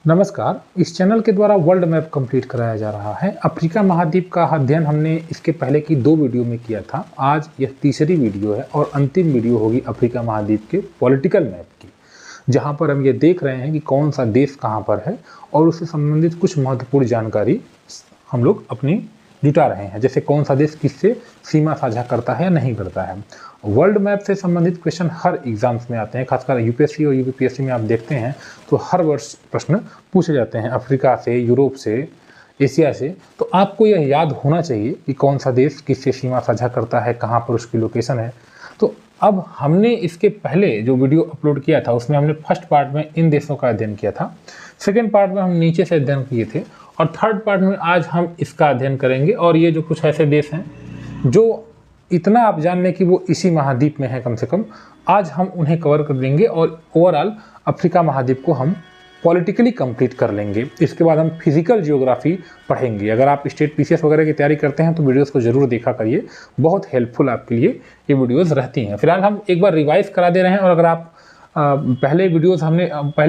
नमस्कार। इस चैनल के द्वारा वर्ल्ड मैप कंप्लीट कराया जा रहा है। अफ्रीका महाद्वीप का अध्ययन हमने इसके पहले की 2 वीडियो में किया था। आज यह तीसरी वीडियो है और अंतिम वीडियो होगी अफ्रीका महाद्वीप के पॉलिटिकल मैप की, जहां पर हम ये देख रहे हैं कि कौन सा देश कहां पर है और उससे संबंधित कुछ महत्वपूर्ण जानकारी हम लोग अपनी जुटा रहे हैं, जैसे कौन सा देश किससे सीमा साझा करता है या नहीं करता है। वर्ल्ड मैप से संबंधित क्वेश्चन हर एग्जाम्स में आते हैं, खासकर यूपीएससी और यूपीपीएससी में आप देखते हैं तो हर वर्ष प्रश्न पूछे जाते हैं अफ्रीका से, यूरोप से, एशिया से। तो आपको यह याद होना चाहिए कि कौन सा देश किससे सीमा साझा करता है, कहाँ पर उसकी लोकेशन है। तो अब हमने इसके पहले जो वीडियो अपलोड किया था उसमें हमने फर्स्ट पार्ट में इन देशों का अध्ययन किया था, सेकेंड पार्ट में हम नीचे से अध्ययन किए थे और थर्ड पार्ट में आज हम इसका अध्ययन करेंगे। और ये जो कुछ ऐसे देश हैं जो इतना आप जान लें कि वो इसी महाद्वीप में है कम से कम, आज हम उन्हें कवर कर लेंगे और ओवरऑल अफ्रीका महाद्वीप को हम पॉलिटिकली कंप्लीट कर लेंगे। इसके बाद हम फिजिकल जियोग्राफी पढ़ेंगे। अगर आप स्टेट पीसीएस वगैरह की तैयारी करते हैं तो वीडियोस को जरूर देखा करिए, बहुत हेल्पफुल आपके लिए ये वीडियोस रहती हैं। फिलहाल हम एक बार रिवाइज करा दे रहे हैं और अगर आप पहले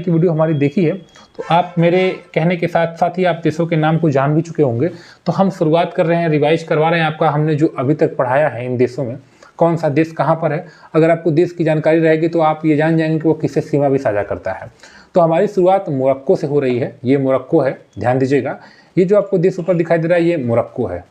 की वीडियो हमारी देखी है तो आप मेरे कहने के साथ साथ ही आप देशों के नाम को जान भी चुके होंगे। तो हम शुरुआत कर रहे हैं, रिवाइज करवा रहे हैं आपका, हमने जो अभी तक पढ़ाया है इन देशों में कौन सा देश कहाँ पर है। अगर आपको देश की जानकारी रहेगी तो आप ये जान जाएंगे कि वो किससे सीमा भी साझा करता है। तो हमारी शुरुआत मोरक्को से हो रही है। ये मोरक्को है, ध्यान दीजिएगा। ये जो आपको देश ऊपर दिखाई दे रहा है ये मोरक्को है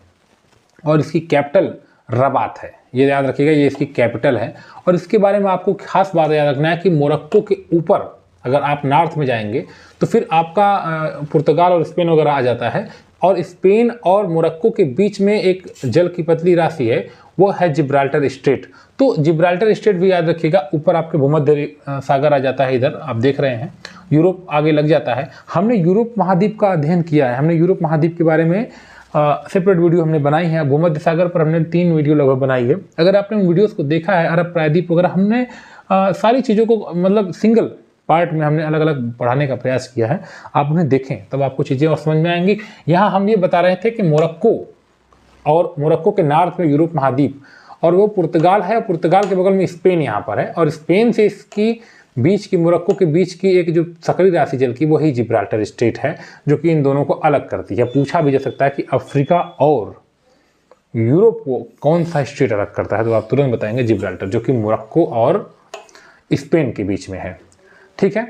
और इसकी कैपिटल रबात है, ये याद रखिएगा, ये इसकी कैपिटल है। और इसके बारे में आपको खास बात याद रखना है कि मोरक्को के ऊपर अगर आप नॉर्थ में जाएंगे तो फिर आपका पुर्तगाल और स्पेन वगैरह आ जाता है और स्पेन और मोरक्को के बीच में एक जल की पतली राशि है, वो है जिब्राल्टर स्ट्रेट। तो जिब्राल्टर स्ट्रेट भी याद रखिएगा, ऊपर आपके भूमध्य सागर आ जाता है, इधर आप देख रहे हैं यूरोप आगे लग जाता है। हमने यूरोप महाद्वीप का अध्ययन किया है, हमने यूरोप महाद्वीप के बारे में सेपरेट वीडियो हमने बनाई है। भूमध्य सागर पर हमने 3 वीडियो लगभग बनाई है। अगर आपने उन वीडियोस को देखा है, अरब प्रायद्वीप वगैरह, हमने सारी चीज़ों को मतलब सिंगल पार्ट में हमने अलग अलग पढ़ाने का प्रयास किया है। आप उन्हें देखें तब आपको चीज़ें और समझ में आएंगी। यहाँ हम ये बता रहे थे कि मोरक्को और मोरक्को के नॉर्थ में यूरोप महाद्वीप और वो पुर्तगाल है, पुर्तगाल के बगल में स्पेन यहाँ पर है और स्पेन से इसकी बीच की, मोरक्को के बीच की एक जो सकरी राशि जल की वही जिब्राल्टर स्ट्रेट है, जो कि इन दोनों को अलग करती है। पूछा भी जा सकता है कि अफ्रीका और यूरोप को कौन सा स्ट्रेट अलग करता है, तो आप तुरंत बताएंगे जिब्राल्टर, जो कि मोरक्को और स्पेन के बीच में है। ठीक है,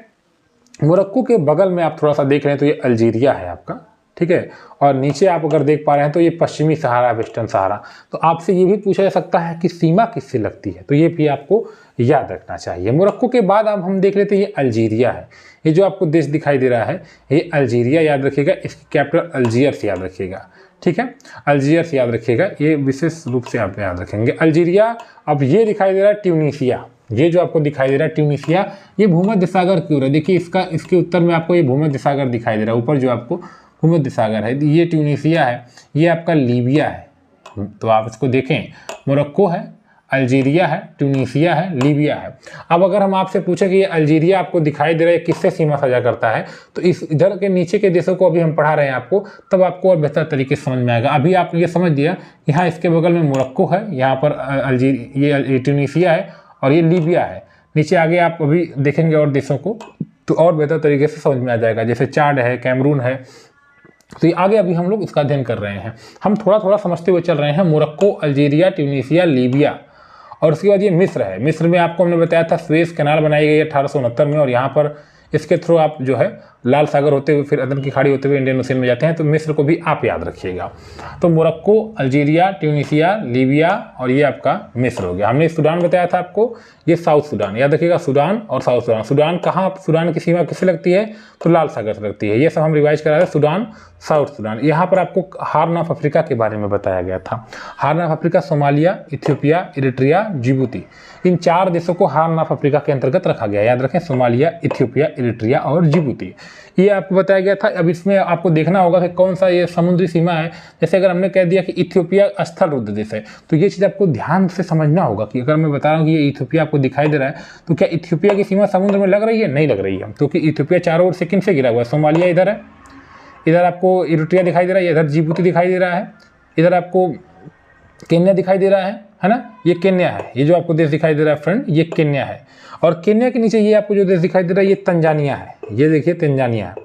मोरक्को के बगल में आप थोड़ा सा देख रहे हैं तो ये अल्जीरिया है आपका, ठीक है। और नीचे आप अगर देख पा रहे हैं तो ये पश्चिमी सहारा, वेस्टर्न सहारा। तो आपसे ये भी पूछा जा सकता है कि सीमा किससे लगती है, तो ये भी आपको याद रखना चाहिए। मोरक्को के बाद अब हम देख लेते हैं ये अल्जीरिया है। ये जो आपको देश दिखाई दे रहा है ये अल्जीरिया याद रखिएगा, इसकी कैपिटल अल्जीयर्स याद रखिएगा, ठीक है, अल्जीयर्स याद रखिएगा, ये विशेष रूप से आप याद रखेंगे अल्जीरिया। अब ये दिखाई दे रहा है ट्यूनीशिया, ये जो आपको दिखाई दे रहा है ट्यूनीशिया, ये भूमध्य सागर की ओर है। देखिए इसके उत्तर में आपको ये भूमध्य सागर दिखाई दे रहा है, ऊपर जो आपको भूमध्य सागर है, ये ट्यूनीशिया है, ये आपका लीबिया है। तो आप इसको देखें, मोरक्को है, अल्जीरिया है, ट्यूनीशिया है, लीबिया है। अब अगर हम आपसे पूछें कि ये अल्जीरिया आपको दिखाई दे रहा है किससे सीमा साझा करता है, तो इस इधर के नीचे के देशों को अभी हम पढ़ा रहे हैं आपको, तब आपको और बेहतर तरीके से समझ में आएगा। अभी आपने ये समझ लिया कि हाँ इसके बगल में मोरक्को है, यहाँ पर ये ट्यूनीशिया है और ये लीबिया है। नीचे आगे आप अभी देखेंगे और देशों को तो और बेहतर तरीके से समझ में आ जाएगा, जैसे चाड है, कैमरून है। तो ये आगे अभी हम लोग इसका अध्ययन कर रहे हैं, हम थोड़ा थोड़ा समझते हुए चल रहे हैं। मोरक्को, अल्जीरिया, ट्यूनीशिया, लीबिया और उसके बाद ये मिस्र है। मिस्र में आपको हमने बताया था स्वेज कैनाल बनाई गई है 1869 में और यहाँ पर इसके थ्रू आप जो है लाल सागर होते हुए फिर अदन की खाड़ी होते हुए इंडियन ओशन में जाते हैं। तो मिस्र को भी आप याद रखिएगा। तो मोरक्को, अल्जीरिया, ट्यूनीशिया, लीबिया और ये आपका मिस्र हो गया। हमने सूडान बताया था आपको, ये साउथ सूडान याद रखिएगा, सूडान और साउथ सूडान। सूडान कहाँ, सूडान की सीमा किससे लगती है, तो लाल सागर से लगती है। ये सब हम रिवाइज करा रहे हैं, सूडान, साउथ सूडान। यहाँ पर आपको हार्न ऑफ अफ्रीका के बारे में बताया गया था। Horn of Africa Somalia, Ethiopia, Eritrea, Djibouti, इन 4 देशों को हार्न ऑफ अफ्रीका के अंतर्गत रखा गया। याद रखें, सोमालिया, इथियोपिया, इरिट्रिया और जिबूती, ये आपको बताया गया था। अब इसमें आपको देखना होगा कि कौन सा ये समुद्री सीमा है। जैसे अगर हमने कह दिया कि इथियोपिया स्थल रुद्ध देश है, तो ये चीज़ आपको ध्यान से समझना होगा कि अगर मैं बता रहा हूँ कि ये इथियोपिया आपको दिखाई दे रहा है, तो क्या इथियोपिया की सीमा समुद्र में लग रही है, नहीं लग रही है, क्योंकि इथियोपिया चारों ओर से किन से घिरा हुआ है, सोमालिया इधर है, इधर आपको इरिट्रिया दिखाई दे रहा है, इधर जिबूती दिखाई दे रहा है, इधर आपको केन्या दिखाई दे रहा है ना, ये केन्या है। ये जो आपको देश दिखाई दे रहा है फ्रेंड, ये केन्या है। और केन्या के नीचे ये आपको जो देश दिखाई दे रहा है ये तंजानिया है, ये देखिए तंजानिया है।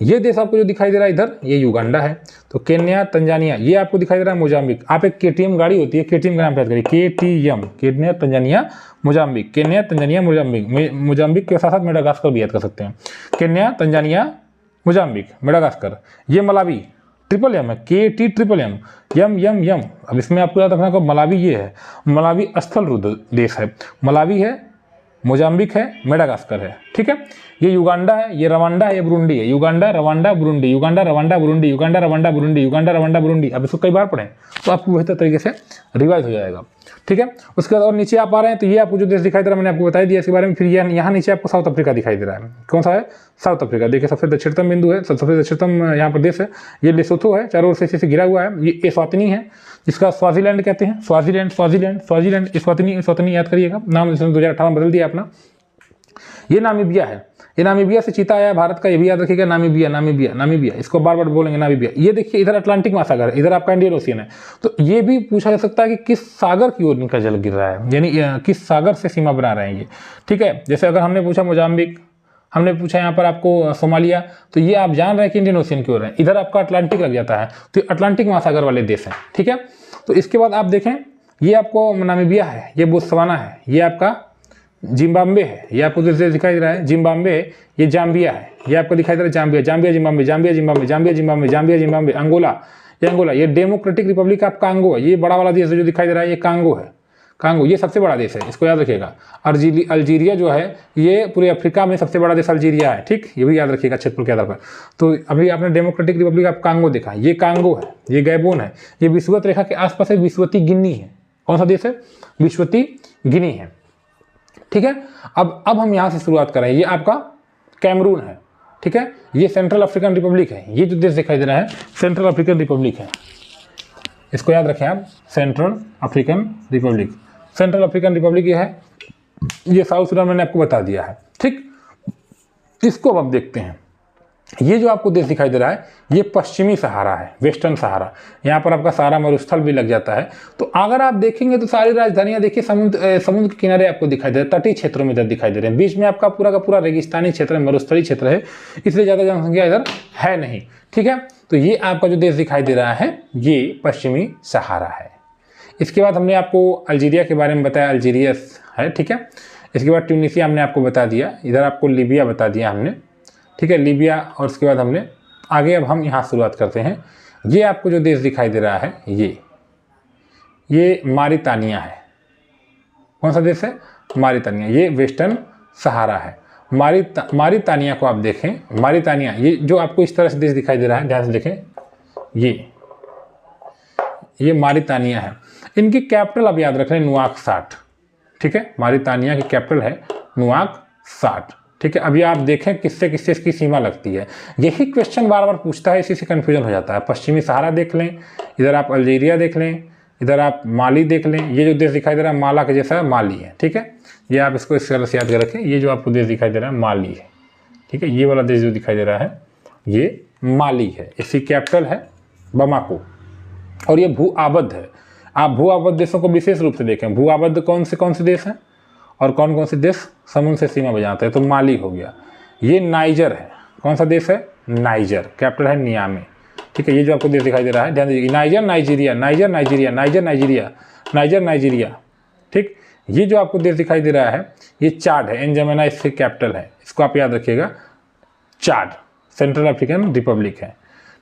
ये देश आपको जो दिखाई दे रहा है इधर, ये युगांडा है। तो केन्या, तंजानिया, ये आपको दिखाई दे रहा है मोजाम्बिक। आप एक केटीएम गाड़ी होती है, केटीएम का नाम याद करिए, KTM, Kenya, Tanzania, Mozambique, Kenya, Tanzania, Mozambique, Mozambique के साथ साथ मेडागास्कर भी याद कर सकते हैं। Kenya, Tanzania, Mozambique, Madagascar. ये मलावी, ट्रिपल एम है, KT यम यम यम। अब इसमें आपको याद रखना को मलावी ये है, मलावी स्थल रुद्र देश है। मलावी है, मोजाम्बिक है, मेडागास्कर है, ठीक है। ये युगांडा है, ये रवांडा है, ये बुरुंडी है। Uganda, Rwanda, Burundi, Uganda, Rwanda, Burundi, Uganda, Rwanda, Burundi, Uganda, Rwanda, Burundi. अब इसको कई बार पढ़ें तो आपको बेहतर तरीके से रिवाइज हो जाएगा, ठीक है। उसके बाद और नीचे आप आ रहे हैं तो ये आपको जो देश दिखाई दे रहा है मैंने आपको बता दिया इसके बारे में। फिर यहाँ नीचे आपको साउथ अफ्रीका दिखाई दे रहा है। कौन सा है? South Africa. देखिए सबसे दक्षिणतम बिंदु है, सबसे दक्षिणतम यहाँ पर देश है। ये लेसोथो है, चारों ओर से इसे घिरा हुआ है। ये एस्वातिनी है, जिसका स्वाजीलैंड कहते हैं। Swaziland, Swaziland, Swaziland, Eswatini, Eswatini याद करिएगा। नाम इसने 2018 में बदल दिया अपना। ये नामीबिया है, ये नामीबिया से चीता आया है भारत का, ये भी याद रखिएगा। नामीबिया, नामीबिया, नामीबिया, इसको बार बार बोलेंगे नामीबिया। ये देखिए इधर अटलांटिक महासागर है, इधर आपका इंडियन ओशियन है। तो ये भी पूछा जा सकता है कि किस सागर की ओर इनका जल गिर रहा है, यानी किस सागर से सीमा बना रहे हैं ये, ठीक है। जैसे अगर हमने पूछा मोजाम्बिक, हमने पूछा यहाँ पर आपको सोमालिया, तो ये आप जान रहे हैं कि इंडियन ओशियन की ओर है। इधर आपका अटलांटिक लग जाता है, तो अटलांटिक महासागर वाले देश हैं, ठीक है। तो इसके बाद आप देखें, ये आपको नामीबिया है, ये बोत्सवाना है, ये आपका जिम्बाब्वे है, ये आपको दिखाई दे रहा है जिम्बाब्वे है। ये जाम्बिया है, ये आपको दिखाई दे रहा है Zambia, Zambia Zimbabwe, Zambia Zimbabwe, Zambia Zimbabwe, Zambia Zimbabwe. Angola, ये अंगोला, ये डेमोक्रेटिक रिपब्लिक ऑफ कांगो है। ये बड़ा वाला देश जो दिखाई दे रहा है ये कांगो है, कांगो ये सबसे बड़ा देश है, इसको याद रखिएगा। अल्जीरिया जो है ये पूरे अफ्रीका में सबसे बड़ा देश अल्जीरिया है, ठीक, ये भी याद रखिएगा क्षेत्रफल के आधार पर। तो अभी आपने डेमोक्रेटिक रिपब्लिक ऑफ कांगो देखा, ये कांगो है, ये गैबोन है। ये विषुवत रेखा के आसपास है, विषुवती गिनी है। कौन सा देश है? विषुवती गिनी है, ठीक है। अब हम यहाँ से शुरुआत करें। ये आपका कैमरून है, ठीक है। ये सेंट्रल अफ्रीकन रिपब्लिक है। ये जो देश दिखाई दे रहा है सेंट्रल अफ्रीकन रिपब्लिक है, इसको याद रखें आप, central African Republic. Central African Republic ये है, ये साउथ सूडान मैंने आपको बता दिया है, ठीक। इसको अब देखते हैं। ये जो आपको देश दिखाई दे रहा है ये पश्चिमी सहारा है, वेस्टर्न सहारा। यहाँ पर आपका सहारा मरुस्थल भी लग जाता है। तो अगर आप देखेंगे तो सारी राजधानियाँ देखिए समुद्र के किनारे आपको दिखाई दे रहे हैं, तटीय क्षेत्रों में इधर दिखाई दे रहे हैं। बीच में आपका पूरा का पूरा रेगिस्तानी क्षेत्र है, मरुस्थलीय क्षेत्र है, इसलिए ज़्यादा जनसंख्या इधर है नहीं, ठीक है। तो ये आपका जो देश दिखाई दे रहा है ये पश्चिमी सहारा है। इसके बाद हमने आपको अल्जीरिया के बारे में बताया, अल्जीरिया है, ठीक है। इसके बाद ट्यूनीसिया हमने आपको बता दिया, इधर आपको लीबिया बता दिया हमने, ठीक है, लीबिया। और उसके बाद हमने आगे अब हम यहाँ शुरुआत करते हैं। ये आपको जो देश दिखाई दे रहा है ये मारितानिया है। कौन सा देश है? मारितानिया। ये वेस्टर्न सहारा है। मारितानिया को आप देखें, मारितानिया ये जो आपको इस तरह से देश दिखाई दे रहा है, ध्यान से देखें, ये मारितानिया है। इनकी कैपिटल आप याद रख लें नुआकसाट, ठीक है। मारितानिया की कैपिटल है नुआकसाट, ठीक है। अभी आप देखें किससे किससे इसकी सीमा लगती है, यही क्वेश्चन बार बार पूछता है, इसी से कन्फ्यूजन हो जाता है। पश्चिमी सहारा देख लें, इधर आप अल्जीरिया देख लें, इधर आप माली देख लें। ये जो देश दिखाई दे रहा है माला के जैसा है, माली है, ठीक है। ये आप इसको इस तरह से याद कर रखें। ये जो आपको देश दिखाई दे रहा है माली है, ठीक है। ये वाला देश जो दिखाई दे रहा है ये माली है। इसकी कैपिटल है बमाको और ये भू आबद्ध है। आप भू आबद्ध देशों को विशेष रूप से देखें। भू आबद्ध कौन से देश हैं और कौन कौन से देश समुद्र से सीमा बजाते हैं? तो माली हो गया। ये नाइजर है। कौन सा देश है? नाइजर, कैपिटल है नियामे, ठीक है। ये जो आपको देश दिखाई दे रहा है ध्यान दीजिए, niger Nigeria, niger Nigeria, niger Nigeria, niger Nigeria, ठीक। ये जो आपको देश दिखाई दे रहा है ये चाड है, एनजामेना इसकी कैपिटल है, इसको आप याद रखिएगा, चाड, सेंट्रल अफ्रीकन रिपब्लिक है,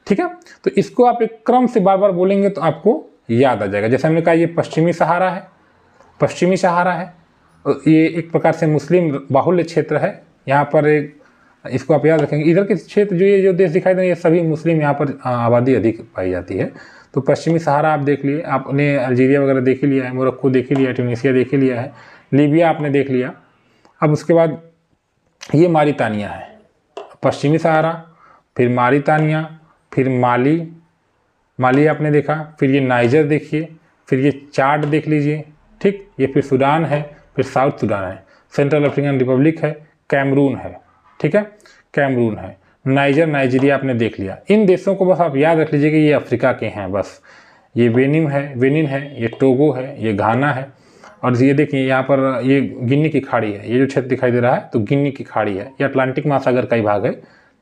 ठीक है। तो इसको आप एक क्रम से बार बार बोलेंगे तो आपको याद आ जाएगा। जैसे हमने कहा ये पश्चिमी सहारा है, पश्चिमी सहारा है, ये एक प्रकार से मुस्लिम बाहुल्य क्षेत्र है। यहाँ पर एक इसको आप याद रखेंगे, इधर के क्षेत्र जो ये जो देश दिखाई दे रहे हैं ये सभी मुस्लिम, यहाँ पर आबादी अधिक पाई जाती है। तो पश्चिमी सहारा आप देख लिए, आपने अल्जीरिया वगैरह देख ही लिया है, मोरक्को देख ही लिया है, ट्यूनीसिया देख ही लिया है, लीबिया आपने देख लिया। अब उसके बाद ये मारितानिया है, पश्चिमी सहारा, फिर मारितानिया, फिर माली आपने देखा, फिर ये नाइजर देखिए, फिर ये चाड देख लीजिए, ठीक। ये फिर सूडान है, फिर साउथ सूडान है, सेंट्रल अफ्रीकन रिपब्लिक है, कैमरून है, ठीक है, कैमरून है, नाइजर नाइजीरिया आपने देख लिया। इन देशों को बस आप याद रख लीजिए कि ये अफ्रीका के हैं बस। ये बेनिन है, ये टोगो है, ये घाना है, और ये देखिए यहाँ पर ये गिनी की खाड़ी है। ये जो क्षेत्र दिखाई दे रहा है तो गिनी की खाड़ी है, ये अटलांटिक महासागर का ही भाग है,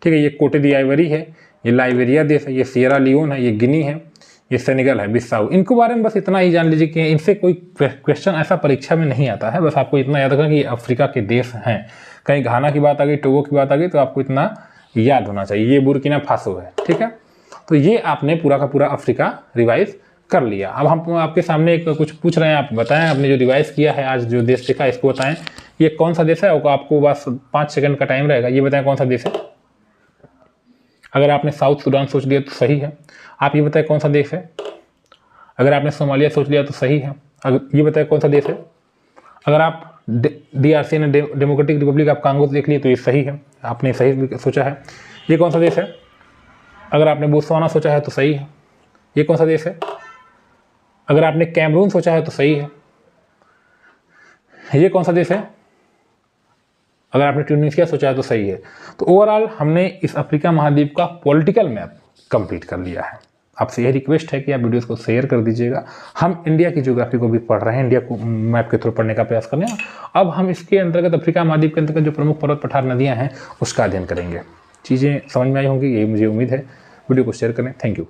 ठीक है। ये कोटे दी आइवरी है, ये लाइबेरिया देश है, ये सियरा लियोन है, ये गिनी है, ये सेनेगल है, बिसाऊ। इनको बारे में बस इतना ही जान लीजिए कि इनसे कोई क्वेश्चन ऐसा परीक्षा में नहीं आता है। बस आपको इतना याद रखना कि अफ्रीका के देश हैं। कहीं घाना की बात आ गई, टोगो की बात आ गई तो आपको इतना याद होना चाहिए। ये बुर्किना फासो है, ठीक है। तो ये आपने पूरा का पूरा अफ्रीका रिवाइज कर लिया। अब हम आपके सामने एक कुछ पूछ रहे हैं, आप बताएं आपने जो रिवाइज किया है आज जो देश देखा इसको बताएं। ये कौन सा देश है? आपको बस 5 सेकंड का टाइम रहेगा, ये बताएं कौन सा देश है। अगर आपने साउथ सूडान सोच लिया तो सही है। आप ये बताएं कौन सा देश है। अगर आपने सोमालिया सोच लिया तो सही है। ये बताएं कौन सा देश है। अगर आप DRC ने डेमोक्रेटिक रिपब्लिक ऑफ कांगो देख लिए तो ये सही है, आपने सही सोचा है। ये कौन सा देश है? अगर आपने बोत्सवाना सोचा है तो सही है। ये कौन सा देश है? अगर आपने कैमरून सोचा है तो सही है। ये कौन सा देश है? अगर आपने ट्यूनीशिया सोचा है तो सही है। तो ओवरऑल हमने इस अफ्रीका महाद्वीप का पॉलिटिकल मैप कंप्लीट कर लिया है। आपसे यह रिक्वेस्ट है कि आप वीडियोस को शेयर कर दीजिएगा। हम इंडिया की ज्योग्राफी को भी पढ़ रहे हैं, इंडिया को मैप के थ्रू पढ़ने का प्रयास कर रहे हैं। अब हम इसके अंतर्गत अफ्रीका महाद्वीप के अंतर्गत जो प्रमुख पर्वत पठार नदियाँ हैं उसका अध्ययन करेंगे। चीज़ें समझ में आई होंगी, यही मुझे उम्मीद है। वीडियो को शेयर करें। Thank you.